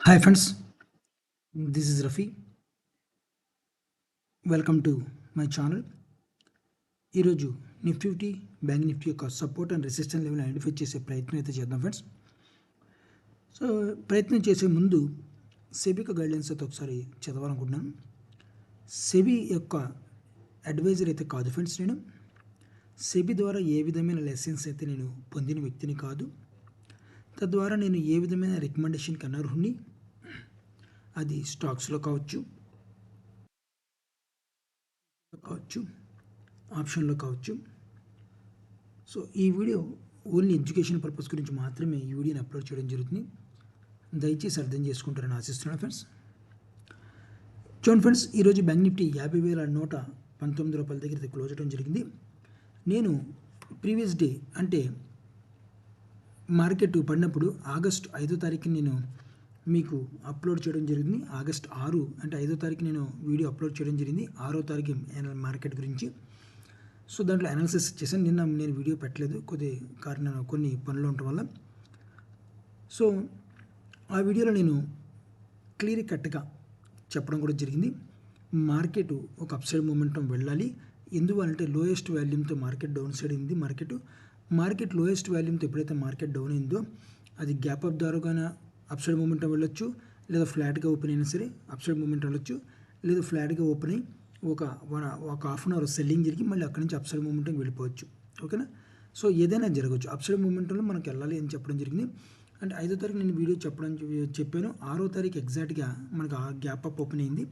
Hi friends, this is Rafi. Welcome to my channel. ఈరోజు Nifty bank Nifty యొక్క support and resistance level identify చేసే ప్రయత్నం అయితే చేద్దాం ఫ్రెండ్స్. సో ప్రయత్నం చేసే ముందు సెబీ యొక్క గైడ్లైన్స్ అయితే ఒకసారి చదవాలనుకుంటున్నాను. సెబీ యొక్క అడ్వైజర్ అయితే కాదు ఫ్రెండ్స్. నేను సెబీ ద్వారా ఏ విధమైన లైసెన్స్ అయితే నేను పొందిన వ్యక్తిని కాదు. తద్వారా నేను ఏ విధమైన రికమెండేషన్కి అనర్హుని, అది స్టాక్స్లో కావచ్చు, ఆప్షన్లో కావచ్చు. సో ఈ వీడియో ఓన్లీ ఎడ్యుకేషన్ పర్పస్ గురించి మాత్రమే ఈ వీడియోని అప్లోడ్ చేయడం జరుగుతుంది. దయచేసి అర్థం చేసుకుంటారని ఆశిస్తున్నాను ఫ్రెండ్స్. చూడండి ఫ్రెండ్స్, ఈరోజు బ్యాంక్ నిఫ్టీ 50,119 రూపాయల దగ్గర క్లోజ్ అవ్వడం జరిగింది. నేను ప్రీవియస్ డే అంటే మార్కెట్ పడినప్పుడు ఆగస్టు 5వ తారీఖున నేను మీకు అప్లోడ్ చేయడం జరిగింది. ఆగస్ట్ 6 అంటే 5వ తారీఖు నేను వీడియో అప్లోడ్ చేయడం జరిగింది. 6వ తారీఖు మార్కెట్ గురించి. సో దాంట్లో అనాలిసిస్ చేశాను. నిన్న నేను వీడియో పెట్టలేదు, కొన్ని పనులు ఉండటం వల్ల. సో ఆ వీడియోలో నేను క్లియర్ కట్గా చెప్పడం కూడా జరిగింది. మార్కెట్ ఒక అప్సైడ్ మూమెంటం వెళ్ళాలి. ఎందువల్లంటే లోయెస్ట్ వాల్యూమ్తో మార్కెట్ డౌన్ సైడ్ ఉంది. మార్కెట్ లోయెస్ట్ వాల్యూమ్తో ఎప్పుడైతే మార్కెట్ డౌన్ అయిందో అది గ్యాప్ అప్ ద్వారా అప్సైడ్ మూమెంట్ వెళ్ళొచ్చు, లేదా ఫ్లాట్గా ఓపెన్ అయినా సరే అప్సైడ్ మూమెంట్ వెళ్ళొచ్చు, లేదా ఫ్లాట్గా ఓపెన్ అయ్యి ఒక హాఫ్ అన్ అవర్ సెల్లింగ్ జరిగి మళ్ళీ అక్కడి నుంచి అప్సైడ్ మూమెంట్కి వెళ్ళిపోవచ్చు. ఓకేనా? సో ఏదైనా జరగవచ్చు. అప్సైడ్ మూమెంట్లో మనకు వెళ్ళాలి అని చెప్పడం జరిగింది. అంటే 5వ తారీఖు నేను వీడియో చెప్పాను. 6వ తారీఖు ఎగ్జాక్ట్గా మనకు ఆ గ్యాప్ అప్ ఓపెన్ అయింది.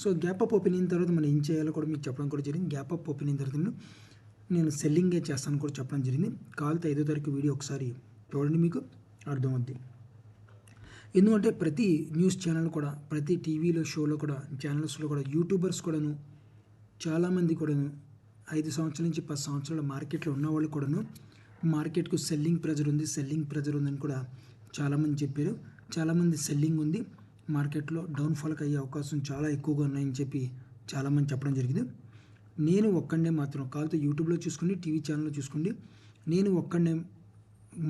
సో గ్యాప్ అప్ ఓపెన్ అయిన తర్వాత మనం ఏం చేయాలో కూడా మీకు చెప్పడం కూడా జరిగింది. గ్యాప్ అప్ ఓపెన్ అయిన తర్వాత నేను సెల్లింగే చేస్తాను కూడా చెప్పడం జరిగింది. కావాలంటే 5వ తారీఖు వీడియో ఒకసారి చూడండి, మీకు అర్థమవుద్ది. ఎందుకంటే ప్రతి న్యూస్ ఛానల్ కూడా, ప్రతి టీవీలో షోలో కూడా, ఛానల్స్లో కూడా, యూట్యూబర్స్ కూడాను, చాలామంది కూడాను 5 సంవత్సరాల నుంచి 10 సంవత్సరాల మార్కెట్లో ఉన్నవాళ్ళు కూడాను మార్కెట్కు సెల్లింగ్ ప్రెజర్ ఉందని కూడా చాలామంది చెప్పారు. చాలామంది సెల్లింగ్ ఉంది, మార్కెట్లో డౌన్ఫాల్కి అయ్యే అవకాశం చాలా ఎక్కువగా ఉన్నాయని చెప్పి చాలామంది చెప్పడం జరిగింది. నేను ఒక్కడే మాత్రం కాకపోతే యూట్యూబ్లో చూసుకోండి, టీవీ ఛానల్లో చూసుకోండి, నేను ఒక్కడే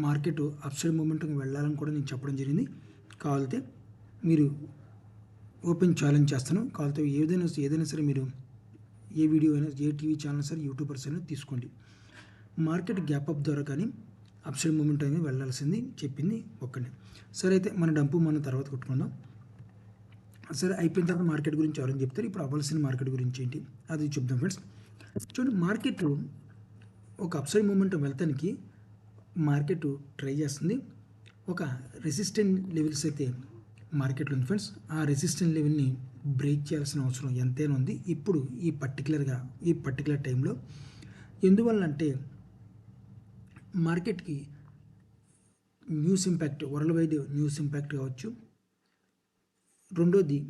మార్కెట్ అప్సైడ్ మూమెంట్కి వెళ్ళాలని కూడా నేను చెప్పడం జరిగింది. కావాలితే మీరు ఓపెన్ ఛాలెంజ్ చేస్తాను. కావాలితే ఏదైనా సరే మీరు ఏ వీడియో అయినా, ఏ టీవీ ఛానల్ సరే, యూట్యూబర్స్ అయినా తీసుకోండి. మార్కెట్ గ్యాప్ అప్ ద్వారా కానీ అప్సైడ్ మూమెంట్ అనేది వెళ్ళాల్సింది చెప్పింది ఒక్కడే. సరే, అయితే మన డంపు మనం తర్వాత కొట్టుకుందాం. సరే, అయిపోయిన తర్వాత మార్కెట్ గురించి ఎవరైనా చెప్తారు. ఇప్పుడు అవ్వాల్సిన మార్కెట్ గురించి ఏంటి అది చెప్దాం ఫ్రెండ్స్. చూడండి, మార్కెట్ ఒక అప్సైడ్ మూమెంట్ వెళ్తానికి మార్కెట్ ట్రై చేస్తుంది. ఒక రెసిస్టెంట్ లెవెల్స్ అయితే మార్కెట్లో ఉంది ఫ్రెండ్స్. ఆ రెసిస్టెంట్ లెవెల్ని బ్రేక్ చేయాల్సిన అవసరం ఎంతైనా ఉంది ఇప్పుడు ఈ పర్టికులర్ టైంలో. ఎందువల్ల అంటే మార్కెట్కి news impact, world wide news impact కావచ్చు, రెండోది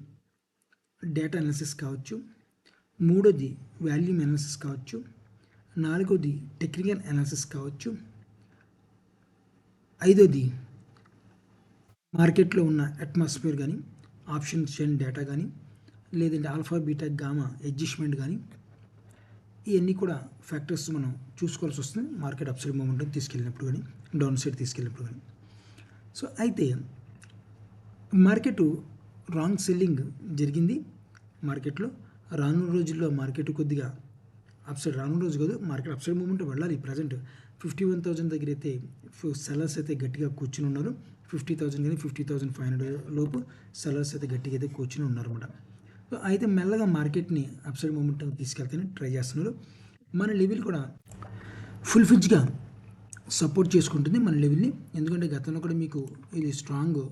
డేటా అనాలిసిస్ కావచ్చు, మూడోది వాల్యూమ్ అనాలిసిస్ కావచ్చు, నాలుగోది టెక్నికల్ అనాలిసిస్ కావచ్చు, ఐదోది మార్కెట్లో ఉన్న అట్మాస్ఫియర్ కానీ, ఆప్షన్ చైన్ డేటా కానీ, లేదంటే ఆల్ఫా బీటా గామా అడ్జస్ట్మెంట్ కానీ, ఇవన్నీ కూడా ఫ్యాక్టర్స్ మనం చూసుకోవాల్సి వస్తుంది మార్కెట్ అప్సైడ్ మూమెంట్ తీసుకెళ్ళినప్పుడు కానీ, డౌన్ సైడ్ తీసుకెళ్ళినప్పుడు కానీ. సో అయితే మార్కెట్ రాంగ్ సెల్లింగ్ జరిగింది. మార్కెట్లో రానున్న రోజుల్లో మార్కెట్ కొద్దిగా అప్సైడ్, రానున్న రోజు కాదు, మార్కెట్ అప్సైడ్ మూమెంట్ వెళ్ళాలి. ప్రజెంట్ 51,000 దగ్గర అయితే సెల్లర్స్ అయితే గట్టిగా కూర్చుని ఉన్నారు. 50,000 కానీ 50,500 లోపు సెల్లర్స్ అయితే గట్టిగా అయితే కూర్చుని ఉన్నారన్నమాట. సో అయితే మెల్లగా మార్కెట్ని అప్సైడ్ మూమెంట్ తీసుకెళ్తేనే ట్రై చేస్తున్నారు. మన లెవెల్ కూడా ఫుల్ ఫిజ్గా సపోర్ట్ చేసుకుంటుంది మన లెవెల్ని. ఎందుకంటే గతంలో కూడా మీకు ఇది స్ట్రాంగ్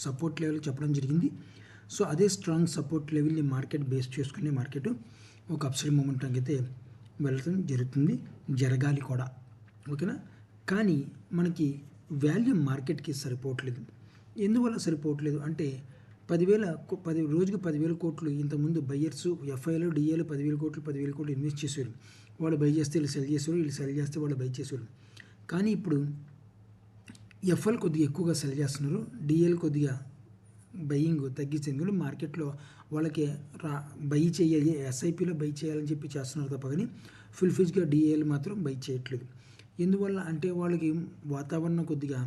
సపోర్ట్ లెవెల్ చెప్పడం జరిగింది. సో అదే స్ట్రాంగ్ సపోర్ట్ లెవెల్ని మార్కెట్ బేస్ చేసుకునే మార్కెట్ ఒక అప్సైడ్ మూమెంట్కి అయితే వెళ్ళడం జరగాలి కూడా. ఓకేనా? కానీ మనకి వాల్యూమ్ మార్కెట్కి సరిపోవట్లేదు. ఎందువల్ల సరిపోవట్లేదు అంటే రోజుకి 10,000 కోట్లు ఇంతకుముందు బయ్యర్స్, ఎఫ్ఐలు, డిఏలు 10,000 కోట్లు ఇన్వెస్ట్ చేసేవారు. వాళ్ళు బై చేస్తే వీళ్ళు సెల్ చేసేవారు, వీళ్ళు సెల్ చేస్తే వాళ్ళు బై చేసేవారు. కానీ ఇప్పుడు ఎఫ్ఎల్ కొద్దిగా ఎక్కువగా సెల్ చేస్తున్నారు, డిఏలు కొద్దిగా బయ్యింగ్ తగ్గించేందుకు మార్కెట్లో వాళ్ళకి బై చేయాలి, ఎస్ఐపిలో బై చేయాలని చెప్పి చేస్తున్నారు తప్ప కానీ ఫుల్ ఫిజ్గా డిఏలు మాత్రం బై చేయట్లేదు. ఎందువల్ల అంటే వాళ్ళకి వాతావరణం కొద్దిగా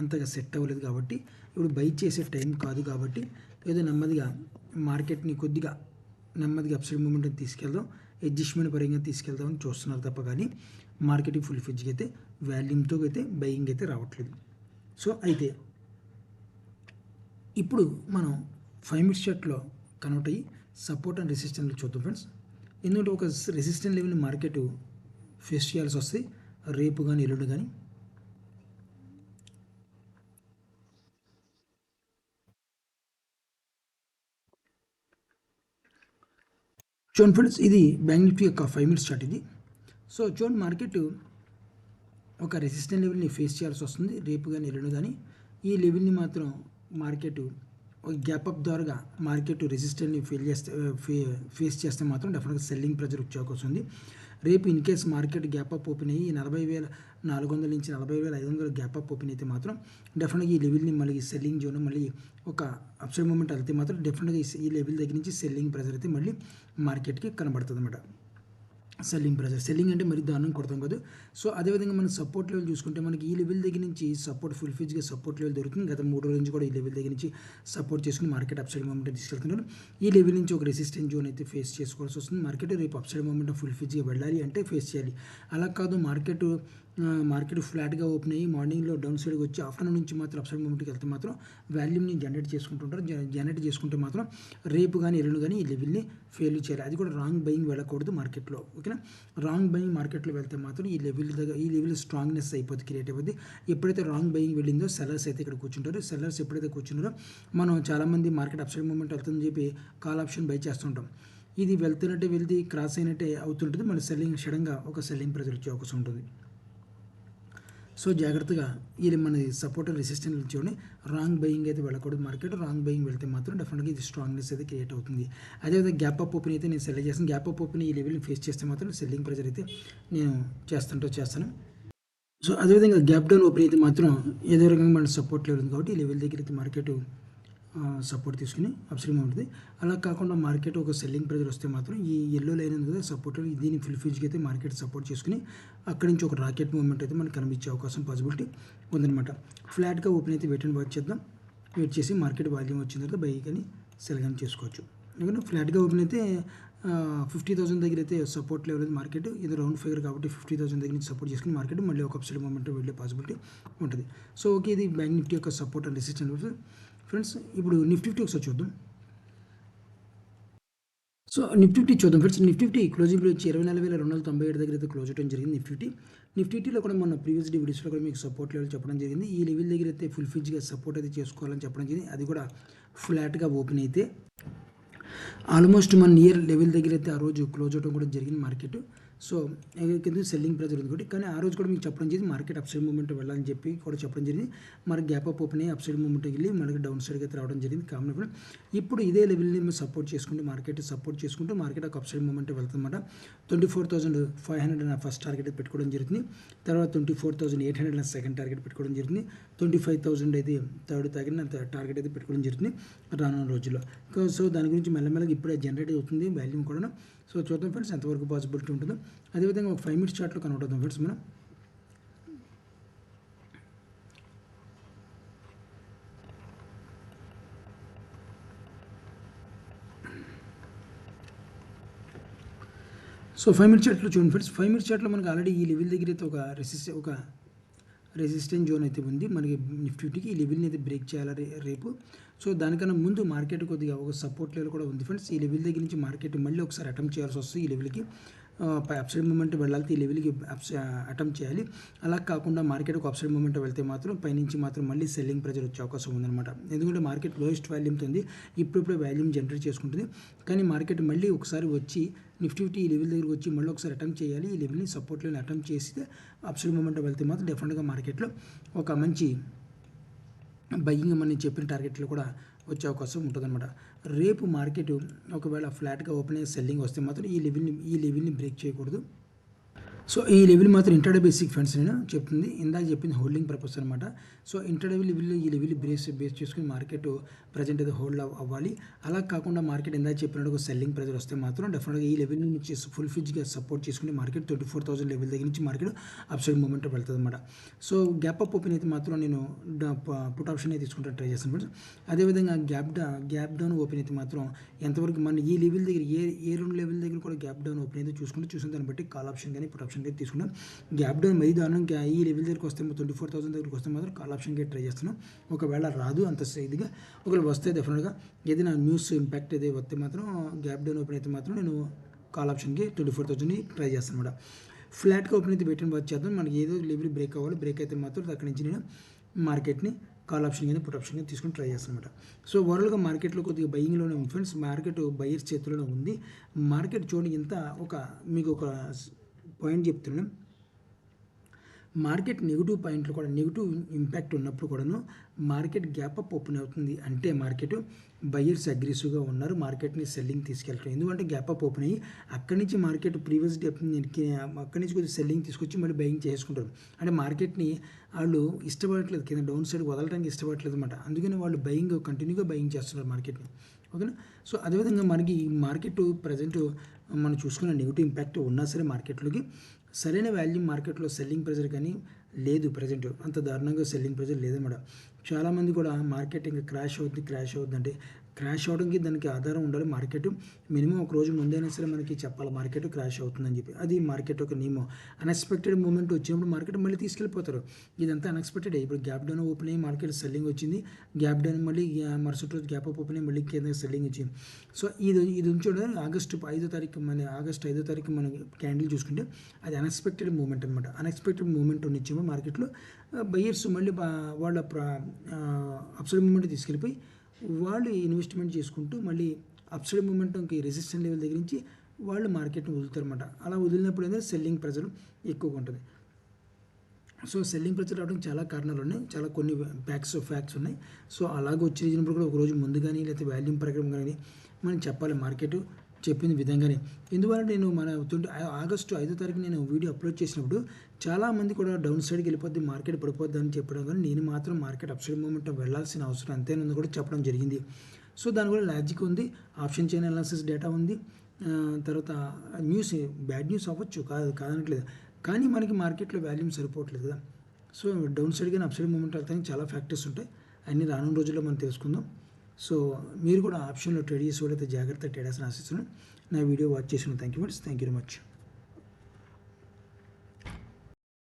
అంతగా సెట్ అవ్వలేదు కాబట్టి ఇప్పుడు బై చేసే టైం కాదు కాబట్టి ఏదో నెమ్మదిగా మార్కెట్ని కొద్దిగా నెమ్మదిగా అప్సైడ్ మూమెంట్ తీసుకెళ్దాం, అడ్జస్ట్మెంట్ పరంగా తీసుకెళ్దామని చూస్తున్నారు తప్ప కానీ మార్కెటింగ్ ఫుల్ ఫ్లెడ్జ్గా అయితే వాల్యూమ్తో అయితే బయింగ్ అయితే రావట్లేదు. సో అయితే ఇప్పుడు మనం 5 మినిట్స్ చార్ట్లో కన్వర్ట్ అయ్యి సపోర్ట్ అండ్ రెసిస్టెన్స్ చూద్దాం ఫ్రెండ్స్. ఎందుకంటే ఒక రెసిస్టెంట్ లెవెల్ని మార్కెట్ ఫేస్ చేయాల్సి వస్తే రేపు కానీ ఎల్లుండి కానీ. చూడండి ఫ్రెండ్స్, ఇది బ్యాంక్ నిఫ్టీ యొక్క 5 మినిట్స్ చార్ట్ ఇది. సో చూడండి, మార్కెట్ ఒక రెసిస్టెంట్ లెవెల్ని ఫేస్ చేయాల్సి వస్తుంది రేపు కానీ ఎల్లుండి కానీ. ఈ లెవెల్ని మాత్రం మార్కెట్ గ్యాప్ అప్ ద్వారా మార్కెట్ రెసిస్టెంట్ని ఫేస్ చేస్తే మాత్రం డెఫినెట్గా సెల్లింగ్ ప్రెజర్ వచ్చే అవకాశం ఉంది. రేపు in case market gap up open అయ్యి 40,400 నుంచి 40,500 గ్యాప్ అప్ ఓపెన్ అయితే మాత్రం డెఫినెట్గా ఈ లెవెల్ని మళ్ళీ సెల్లింగ్ జోన్ మళ్ళీ ఒక అప్సైడ్ మూమెంట్ వెళ్తే మాత్రం డెఫినెట్గా ఈ లెవెల్ దగ్గర నుంచి సెల్లింగ్ ప్రెజర్ అయితే మళ్ళీ మార్కెట్కి కనబడుతుంది అన్నమాట. సెల్లింగ్ ప్రెజర్, సెల్లింగ్ అంటే మరి దారుణం కొడతాం కాదు. సో అదేవిధంగా మనం సపోర్ట్ లెవెల్ చూసుకుంటే మనకి ఈ లెవెల్ దగ్గర నుంచి సపోర్ట్ ఫుల్ ఫీజ్గా సపోర్ట్ లెవెల్ దొరుకుతుంది. గత 3 రోజుల నుంచి కూడా ఈ లెవెల్ దగ్గర నుంచి సపోర్ట్ చేసుకుని మార్కెట్ అప్సైడ్ మూమెంట్ తీసుకెళ్తున్నారు. ఈ లెవెల్ నుంచి ఒక రెసిస్టెంట్ జోన్ అయితే ఫేస్ చేసుకోవాల్సి వస్తుంది. మార్కెట్ రేపు అప్సైడ్ మూమెంట్ ఫుల్ ఫీజ్గా వెళ్ళాలి అంటే ఫేస్ చేయాలి. అలా కాదు మార్కెట్ ఫ్లాట్గా ఓపెన్ అయ్యి మార్నింగ్లో డౌన్ సైడ్కి వచ్చి ఆఫ్టర్నూన్ నుంచి మాత్రం అప్సైడ్ మూమెంట్కి వెళ్తే మాత్రం వాల్యూమ్ని జనరేట్ చేసుకుంటుంటారు. జనరేట్ చేసుకుంటే మాత్రం రేపు కానీ ఎల్లుండి కానీ ఈ లెవెల్ని ఫెయిల్ చేయాలి. అది కూడా రాంగ్ బయింగ్ వెళ్ళకూడదు మార్కెట్లో, ఓకేనా. రాంగ్ బయింగ్ మార్కెట్లో వెళ్తే మాత్రం ఈ లెవెల్ స్ట్రాంగ్నెస్ అయిపోతుంది, క్రియేట్ అయిపోద్ది. ఎప్పుడైతే రాంగ్ బయింగ్ వెళ్ళిందో సెల్లర్స్ అయితే ఇక్కడ కూర్చుంటారు. సెల్లర్స్ ఎప్పుడైతే కూర్చున్నారో మనం చాలామంది మార్కెట్ అప్సైడ్ మూమెంట్ వెళ్తుందని చెప్పి కాల్ ఆప్షన్ బై చేస్తుంటాం. ఇది వెళ్తే క్రాస్ అయినట్టే అవుతుంటుంది. మళ్ళీ సెల్లింగ్ సడన్గా ఒక సెల్లింగ్ ప్రెజర్ వచ్చే అవకాశం ఉంటుంది. సో జాగ్రత్తగా ఇది మన సపోర్ట్ రెసిస్టెన్స్ చూడండి. రాంగ్ బయింగ్ అయితే వెళ్ళకూడదు మార్కెట్. రాంగ్ బయింగ్ వెళ్తే మాత్రం డెఫినెట్గా ఇది స్ట్రాంగ్నెస్ అయితే క్రియేట్ అవుతుంది. అదేవిధంగా గ్యాప్ అప్ ఓపెన్ అయితే నేను సెల్ చేస్తాను. గ్యాప్ అప్ ఓపెన్ ఈ లెవెల్ని ఫేస్ చేస్తే మాత్రం సెల్లింగ్ ప్రెజర్ అయితే నేను చేస్తాను. సో అదేవిధంగా గ్యాప్ డౌన్ ఓపెన్ అయితే మాత్రం ఏదో రకంగా మన సపోర్ట్ లెవెల్ ఉంది కాబట్టి ఈ లెవెల్ దగ్గర అయితే మార్కెట్ సపోర్ట్ తీసుకుని అప్స్ట్రీమ్ ఉంటుంది. అలా కాకుండా మార్కెట్ ఒక సెల్లింగ్ ప్రెజర్ వస్తే మాత్రం ఈ ఎల్లో లైన్ ఉంది కదా సపోర్ట్, దీన్ని ఫుల్ ఫీజ్కి అయితే మార్కెట్ సపోర్ట్ చేసుకుని అక్కడి నుంచి ఒక రాకెట్ మూవ్మెంట్ అయితే మనకు కనిపించే అవకాశం పాసిబిలిటీ ఉందన్నమాట. ఫ్లాట్గా ఓపెన్ అయితే వెయిట్ అండ్ వాచ్ చేద్దాం. వెయిట్ చేసి మార్కెట్ వాల్యూమ్ వచ్చిన తర్వాత బై కానీ సెల్ కానీ చేసుకోవచ్చు. ఎందుకంటే ఫ్లాట్గా ఓపెన్ అయితే 50,000 దగ్గర అయితే సపోర్ట్ లెవెల్ అయితే మార్కెట్ ఇది రౌండ్ ఫిగర్ కాబట్టి 50,000 దగ్గర నుంచి సపోర్ట్ చేసుకుని మార్కెట్ మళ్ళీ ఒక అప్సైడ్ మూమెంట్ వెళ్ళే పాసిబిలిటీ ఉంటుంది. సో ఓకే, ఇది బ్యాంక్ నిఫ్టీ యొక్క సపోర్ట్ అండ్ రెసిస్టెన్స్ ఫ్రెండ్స్. ఇప్పుడు నిఫ్టీ ఒకసారి చూద్దాం. సో నిఫ్టీ చూద్దాం ఫ్రెండ్స్. నిఫ్టీ క్లోజింగ్ వచ్చి 24,297 దగ్గర అయితే క్లోజ్ అవడం జరిగింది. నిఫ్టీలో కూడా మన ప్రీవియస్ వీడియోస్లో కూడా మీకు సపోర్ట్ లెవెల్ చెప్పడం జరిగింది. ఈ లెవెల్ దగ్గర అయితే ఫుల్ ఫీజ్గా సపోర్ట్ అయితే చేసుకోవాలని చెప్పడం జరిగింది. అది కూడా ఫ్లాట్గా ఓపెన్ అయితే ఆల్మోస్ట్ మన నియర్ లెవెల్ దగ్గర అయితే ఆ రోజు క్లోజ్ అవడం కూడా జరిగింది మార్కెట్. సో కింద సెల్లింగ్ ప్రెజర్ ఉంది కాబట్టి, కానీ ఆ రోజు కూడా మీకు చెప్పడం జరిగింది మార్కెట్ అప్సైడ్ మూమెంట్ వెళ్ళాలని చెప్పి కూడా చెప్పడం జరిగింది. మనకి గ్యాప్ అప్ ఓపెన్ అయ్యి అప్సైడ్ మూమెంట్కి వెళ్ళి మనకి డౌన్ సైడ్కి అయితే రావడం జరిగింది కామన్. ఇప్పుడు ఇదే లెవెల్ని మేము సపోర్ట్ చేసుకుంటూ మార్కెట్ ఒక అప్సైడ్ మూమెంట్ వెళ్తుందన్నమాట. 24,500 ఫస్ట్ టార్గెట్ పెట్టుకోవడం జరుగుతుంది. తర్వాత 24,800 సెకండ్ టార్గెట్ పెట్టుకోవడం జరుగుతుంది. 25,000 అయితే థర్డ్ టార్గెట్ అయితే పెట్టుకోవడం జరుగుతుంది రానున్న రోజుల్లో. సో దాని గురించి మెల్లమెల్లగా ఇప్పుడే జనరేట్ అవుతుంది వాల్యూమ్ కూడా. సో చూద్దాం ఫ్రెండ్స్ ఎంతవరకు పాసిబిలిటీ ఉంటుందో. అదేవిధంగా ఒక 5 మినిట్స్ చార్ట్లో కన్వర్ట్ అవుతాం ఫ్రెండ్స్ మనం. సో 5 మినిట్స్ చార్ట్లో చూడండి ఫ్రెండ్స్. 5 మినిట్స్ చార్ట్లో మనకి ఆల్రెడీ ఈ లెవెల్ దగ్గర అయితే ఒక రెసిస్టెన్స్ జోన్ అయితే ఉంది మనకి నిఫ్టీకి. ఈ లెవెల్ని అయితే బ్రేక్ చేయాలి రేపు. సో దానికన్నా ముందు మార్కెట్ కొద్దిగా ఒక సపోర్ట్ లెవెల్ కూడా ఉంది ఫ్రెండ్స్. ఈ లెవెల్ దగ్గర నుంచి మార్కెట్ మళ్ళీ ఒకసారి అటెంప్ట్ చేయాల్సి వస్తుంది. ఈ లెవెల్కి అప్సైడ్ మూమెంట్ వెళ్ళాలి, ఈ లెవెల్కి అటెంప్ట్ చేయాలి. అలా కాకుండా మార్కెట్ ఒక అప్సైడ్ మూమెంట్ వెళ్తే మాత్రం పైనుంచి మాత్రం మళ్ళీ సెల్లింగ్ ప్రెజర్ వచ్చే అవకాశం ఉందన్నమాట. ఎందుకంటే మార్కెట్ లోయెస్ట్ వాల్యూమ్తో ఉంది, ఇప్పుడే వాల్యూమ్ జనరేట్ చేసుకుంటుంది. కానీ మార్కెట్ మళ్ళీ ఒకసారి వచ్చి నిఫ్టీ ఈ లెవెల్ దగ్గరికి వచ్చి మళ్ళీ ఒకసారి అటెంప్ట్ చేయాలి. ఈ లెవెల్ని సపోర్ట్ లెవెల్ అటెంప్ట్ చేస్తే అప్సైడ్ మూమెంట్ వెళ్తే మాత్రం డెఫినెట్గా మార్కెట్లో ఒక మంచి బయ్యింగ్ మనం చెప్పిన టార్గెట్లో కూడా వచ్చే అవకాశం ఉంటుందన్నమాట. రేపు మార్కెట్ ఒకవేళ ఫ్లాట్గా ఓపెన్ అయ్యి సెల్లింగ్ వస్తే మాత్రం ఈ లెవెల్ని బ్రేక్ చేయకూడదు. సో ఈ లెవెల్ మాత్రం ఇంటర్డే బేసిక్ ఫ్రెండ్స్ నేను చెప్తుంది ఇందాక చెప్పింది హోల్డింగ్ పర్పస్ అనమాట. సో ఇంటర్డే లెవెల్ ఈ లెవెల్ బేస్ చేసుకుని మార్కెట్ ప్రజెంట్ అయితే హోల్డ్ అవ్వాలి. అలా కాకుండా మార్కెట్ ఇందాక చెప్పినట్టు ఒక సెల్లింగ్ ప్రెజర్ వస్తే మాత్రం డెఫినెట్గా ఈ లెవెల్ నుంచి ఫుల్ ఫిజ్గా సపోర్ట్ చేసుకుని మార్కెట్ 24,000 లెవెల్ దగ్గర నుంచి మార్కెట్ అప్ సైడ్ మూమెంట్ వెళ్తుంది అనమాట. సో గ్యాప్ అప్ ఓపెన్ అయితే మాత్రం నేను పుట్ ఆప్షన్ అయితే తీసుకుంటాను ట్రై చేస్తాను ఫ్రెండ్స్. అదేవిధంగా గ్యాప్ డౌన్ ఓపెన్ అయితే మాత్రం ఎంతవరకు మన ఈ లెవెల్ దగ్గర ఏ రెండు లెవెల్ దగ్గర కూడా గ్యాప్ డౌన్ ఓపెన్ అయితే చూసిన దాన్ని బట్టి కాల్ ఆప్షన్ కానీ పుట్ ఆప్షన్ కానీ తీసుకున్నాం. గ్యాప్ డౌన్ మరీ దారుణంగా ఈ లెవెల్ దగ్గరికి వస్తే 24,000 దగ్గరికి వస్తే మాత్రం కాల్ ఆప్షన్కి ట్రై చేస్తున్నాం. ఒకవేళ రాదు అంత ఇదిగా ఒకవేళ వస్తే డెఫినెట్గా ఏదైనా న్యూస్ ఇంపాక్ట్ ఏదైతే వస్తే మాత్రం గ్యాప్ డౌన్ ఓపెన్ అయితే మాత్రం నేను కాల్ ఆప్షన్కి 24,000 ట్రై చేస్తాను అనమాట. ఫ్లాట్గా ఓపెన్ అయితే పెట్టిన వర్క్ చేద్దాం. మనకి ఏదో లెవెల్ బ్రేక్ అవ్వాలి. బ్రేక్ అయితే మాత్రం అక్కడి నుంచి నేను మార్కెట్ని కాల్ ఆప్షన్ కానీ పుట్ ఆప్షన్ కానీ తీసుకుని ట్రై చేస్తాను అనమాట. సో ఓవరాల్గా మార్కెట్లో కొద్దిగా బయింగ్లోనే ఉంది ఫ్రెండ్స్. మార్కెట్ బయర్స్ చేతిలోనే ఉంది. మార్కెట్ చూడండి ఇంత మీకు ఒక పాయింట్ చెప్తున్నాను. మార్కెట్ నెగిటివ్ పాయింట్లు కూడా నెగిటివ్ ఇంపాక్ట్ ఉన్నప్పుడు కూడాను మార్కెట్ గ్యాప్ అప్ ఓపెన్ అవుతుంది అంటే మార్కెట్ బయర్స్ అగ్రెసివ్గా ఉన్నారు. మార్కెట్ని సెల్లింగ్ తీసుకెళ్తారు. ఎందుకంటే గ్యాప్ అప్ ఓపెన్ అయ్యి అక్కడి నుంచి మార్కెట్ ప్రీవియస్ డే అక్కడి నుంచి కొద్దిగా సెల్లింగ్ తీసుకొచ్చి మళ్ళీ బయింగ్ చేసుకుంటారు. అంటే మార్కెట్ని వాళ్ళు ఇష్టపడట్లేదు, కింద డౌన్ సైడ్ వదలడానికి ఇష్టపడట్లేదు అనమాట. అందుకని వాళ్ళు కంటిన్యూగా బయింగ్ చేస్తున్నారు మార్కెట్ని. ఓకేనా. సో అదేవిధంగా మనకి ఈ మార్కెట్ ప్రజెంట్ మనం చూసుకున్న నెగిటివ్ ఇంపాక్ట్ ఉన్నా సరే మార్కెట్లోకి సరైన వాల్యూమ్ మార్కెట్లో సెల్లింగ్ ప్రెజర్ కానీ లేదు. ప్రజెంట్ అంత దారుణంగా సెల్లింగ్ ప్రెజర్ లేదన్నమాట. చాలామంది కూడా మార్కెట్ ఇంకా క్రాష్ అవుద్ది అంటే క్రాష్ అవడానికి దానికి ఆధారం ఉండాలి. మార్కెట్ మినిమం ఒక రోజు ముందైనా సరే మనకి చెప్పాలి మార్కెట్ క్రాష్ అవుతుందని చెప్పి. అది మార్కెట్ ఒక నియమం. అన్ఎక్స్పెక్టెడ్ మూమెంట్ వచ్చినప్పుడు మార్కెట్ మళ్ళీ తీసుకెళ్ళిపోతారు. ఇదంతా అన్ఎక్స్పెక్టెడ్. ఇప్పుడు గ్యాప్ డౌన్ ఓపెన్ అయ్యి మార్కెట్ సెల్లింగ్ వచ్చింది. గ్యాప్ డౌన్ మళ్ళీ మరుసటి రోజు గ్యాప్ అప్ ఓపెన్ అయ్యి మళ్ళీ కింద సెల్లింగ్ వచ్చింది. సో ఇది ఉంచడం ఆగస్టు 5వ తారీఖు మనం క్యాండిల్ చూసుకుంటే అది అన్ఎక్స్పెక్టెడ్ మూమెంట్ అనమాట. అన్ఎక్స్పెక్టెడ్ మూమెంట్ ఉన్నప్పుడు మార్కెట్లో బయర్స్ మళ్ళీ వాళ్ళ అప్సైడ్ మూమెంట్ తీసుకెళ్ళిపోయి వాళ్ళు ఇన్వెస్ట్మెంట్ చేసుకుంటూ మళ్ళీ అప్సైడ్ మూమెంట్కి రెసిస్టెంట్ లెవెల్ దగ్గర నుంచి వాళ్ళు మార్కెట్ని వదులుతారన్నమాట. అలా వదిలినప్పుడు ఏంటంటే సెల్లింగ్ ప్రెజర్ ఎక్కువగా ఉంటుంది. సో సెల్లింగ్ ప్రెజర్ రావడానికి చాలా కారణాలు ఉన్నాయి. చాలా కొన్ని ఫ్యాక్ట్స్ ఉన్నాయి. సో అలాగే వచ్చి రీజనబుల్ కూడా ఒక రోజు ముందు కానీ లేకపోతే వాల్యూమ్ ప్రకారం కానీ మనం చెప్పాలి మార్కెట్ చెప్పిన విధంగానే. ఎందువల్ల నేను ఆగస్టు 5వ తారీఖు నేను వీడియో అప్లోడ్ చేసినప్పుడు చాలామంది కూడా డౌన్ సైడ్కి వెళ్ళిపోద్ది మార్కెట్ పడిపోద్ది అని చెప్పడం, కానీ నేను మాత్రం మార్కెట్ అప్ సైడ్ మూమెంట్ వెళ్ళాల్సిన అవసరం అంతేనని కూడా చెప్పడం జరిగింది. సో దాని కూడా లాజిక్ ఉంది. ఆప్షన్ చైన్ అనాలిసిస్ డేటా ఉంది. తర్వాత బ్యాడ్ న్యూస్ అవ్వచ్చు, కాదనట్లేదు. కానీ మనకి మార్కెట్లో వాల్యూమ్ సరిపోవట్లేదు కదా. సో డౌన్ సైడ్ కానీ అప్ సైడ్ మూమెంట్ వెళ్తానికి చాలా ఫ్యాక్టర్స్ ఉంటాయి. అన్ని రానున్న రోజుల్లో మనం తెలుసుకుందాం. సో మీరు కూడా ఆప్షన్లో ట్రేడ్ చేసేవాళ్ళైతే జాగ్రత్త ట్రేడర్స్ని ఆశిస్తున్నాను. నా వీడియో వాచ్ చేసిన థ్యాంక్ యూ వెరీ మచ్.